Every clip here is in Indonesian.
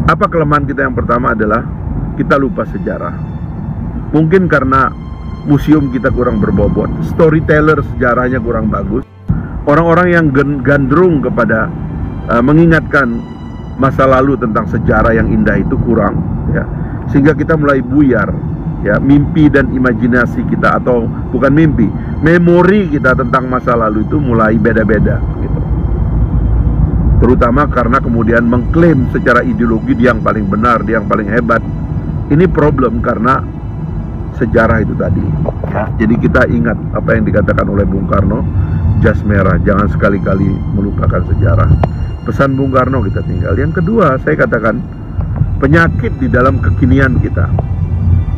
Apa kelemahan kita? Yang pertama adalah kita lupa sejarah. Mungkin karena museum kita kurang berbobot, storyteller sejarahnya kurang bagus, orang-orang yang gandrung kepada mengingatkan masa lalu tentang sejarah yang indah itu kurang, ya. Sehingga kita mulai buyar, ya, mimpi dan imajinasi kita, atau bukan mimpi, memori kita tentang masa lalu itu mulai beda-beda, gitu. Terutama karena kemudian mengklaim secara ideologi dia yang paling benar, dia yang paling hebat. Ini problem karena sejarah itu tadi, ya. Jadi kita ingat apa yang dikatakan oleh Bung Karno, jas merah, jangan sekali-kali melupakan sejarah. Pesan Bung Karno kita tinggal. Yang kedua, saya katakan penyakit di dalam kekinian kita,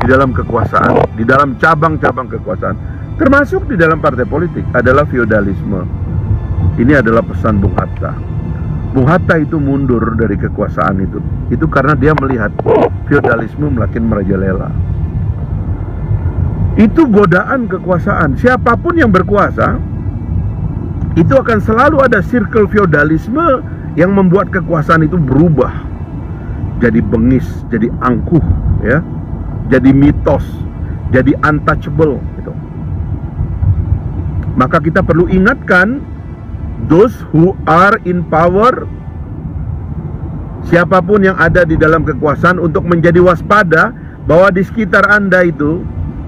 di dalam kekuasaan, di dalam cabang-cabang kekuasaan, termasuk di dalam partai politik, adalah feodalisme. Ini adalah pesan Bung Hatta. Bung Hatta itu mundur dari kekuasaan itu karena dia melihat feodalisme makin merajalela. Itu godaan kekuasaan. Siapapun yang berkuasa, itu akan selalu ada circle feodalisme yang membuat kekuasaan itu berubah jadi bengis, jadi angkuh, ya, jadi mitos, jadi untouchable, gitu. Maka kita perlu ingatkan those who are in power, siapapun yang ada di dalam kekuasaan, untuk menjadi waspada bahwa di sekitar Anda itu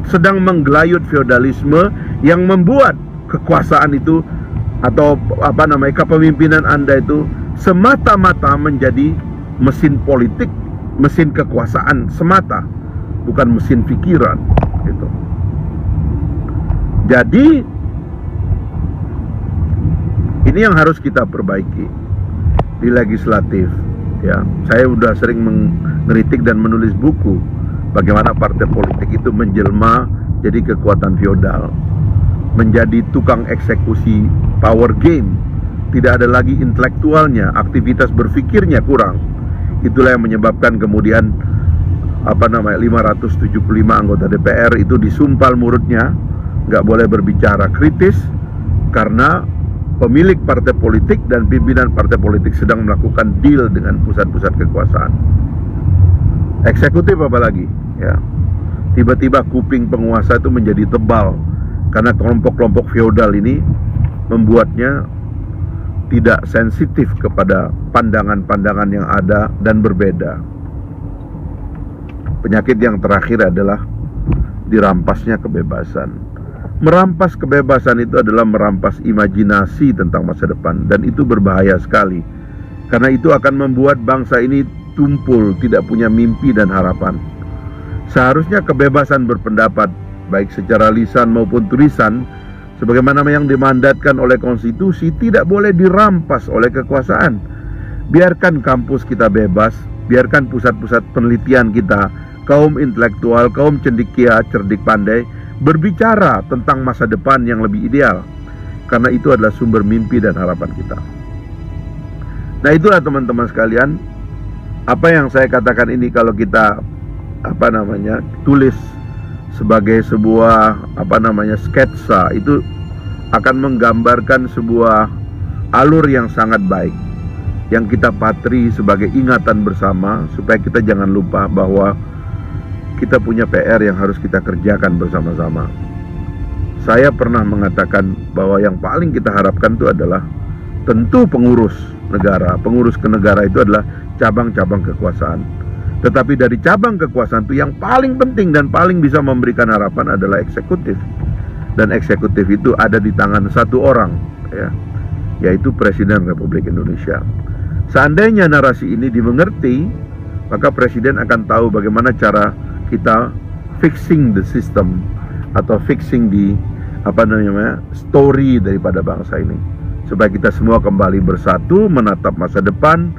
sedang menggelayut feodalisme yang membuat kekuasaan itu, atau kepemimpinan Anda itu semata-mata menjadi mesin politik, mesin kekuasaan semata, bukan mesin pikiran, gitu. Jadi ini yang harus kita perbaiki di legislatif, ya. Saya sudah sering mengkritik dan menulis buku bagaimana partai politik itu menjelma jadi kekuatan feodal, menjadi tukang eksekusi power game. Tidak ada lagi intelektualnya, aktivitas berpikirnya kurang. Itulah yang menyebabkan kemudian 575 anggota DPR itu disumpal mulutnya, nggak boleh berbicara kritis, karena pemilik partai politik dan pimpinan partai politik sedang melakukan deal dengan pusat-pusat kekuasaan. Eksekutif apalagi, ya. Tiba-tiba kuping penguasa itu menjadi tebal karena kelompok-kelompok feodal ini membuatnya tidak sensitif kepada pandangan-pandangan yang ada dan berbeda. Penyakit yang terakhir adalah dirampasnya kebebasan. Merampas kebebasan itu adalah merampas imajinasi tentang masa depan, dan itu berbahaya sekali. Karena itu akan membuat bangsa ini tumpul, tidak punya mimpi dan harapan. Seharusnya kebebasan berpendapat, baik secara lisan maupun tulisan, sebagaimana yang dimandatkan oleh konstitusi, tidak boleh dirampas oleh kekuasaan. Biarkan kampus kita bebas, biarkan pusat-pusat penelitian kita, kaum intelektual, kaum cendekia, cerdik pandai, berbicara tentang masa depan yang lebih ideal. Karena itu adalah sumber mimpi dan harapan kita. Nah, itulah teman-teman sekalian, apa yang saya katakan ini kalau kita tulis sebagai sebuah sketsa, itu akan menggambarkan sebuah alur yang sangat baik yang kita patri sebagai ingatan bersama, supaya kita jangan lupa bahwa kita punya PR yang harus kita kerjakan bersama-sama. Saya pernah mengatakan bahwa yang paling kita harapkan itu adalah tentu pengurus negara. Pengurus ke negara itu adalah cabang-cabang kekuasaan. Tetapi dari cabang kekuasaan itu yang paling penting dan paling bisa memberikan harapan adalah eksekutif. Dan eksekutif itu ada di tangan satu orang, ya, yaitu Presiden Republik Indonesia. Seandainya narasi ini dimengerti, maka Presiden akan tahu bagaimana cara kita fixing the system, atau fixing di story daripada bangsa ini, supaya kita semua kembali bersatu, menatap masa depan,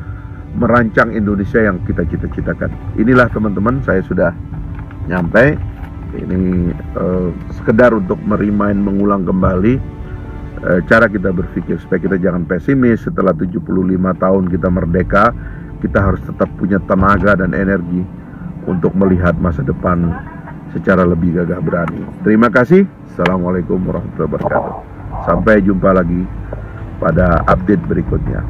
merancang Indonesia yang kita cita-citakan. Inilah teman-teman, saya sudah nyampe. Ini sekedar untuk mengulang kembali cara kita berpikir, supaya kita jangan pesimis. Setelah 75 tahun kita merdeka, kita harus tetap punya tenaga dan energi untuk melihat masa depan secara lebih gagah berani. Terima kasih. Assalamualaikum warahmatullahi wabarakatuh. Sampai jumpa lagi pada update berikutnya.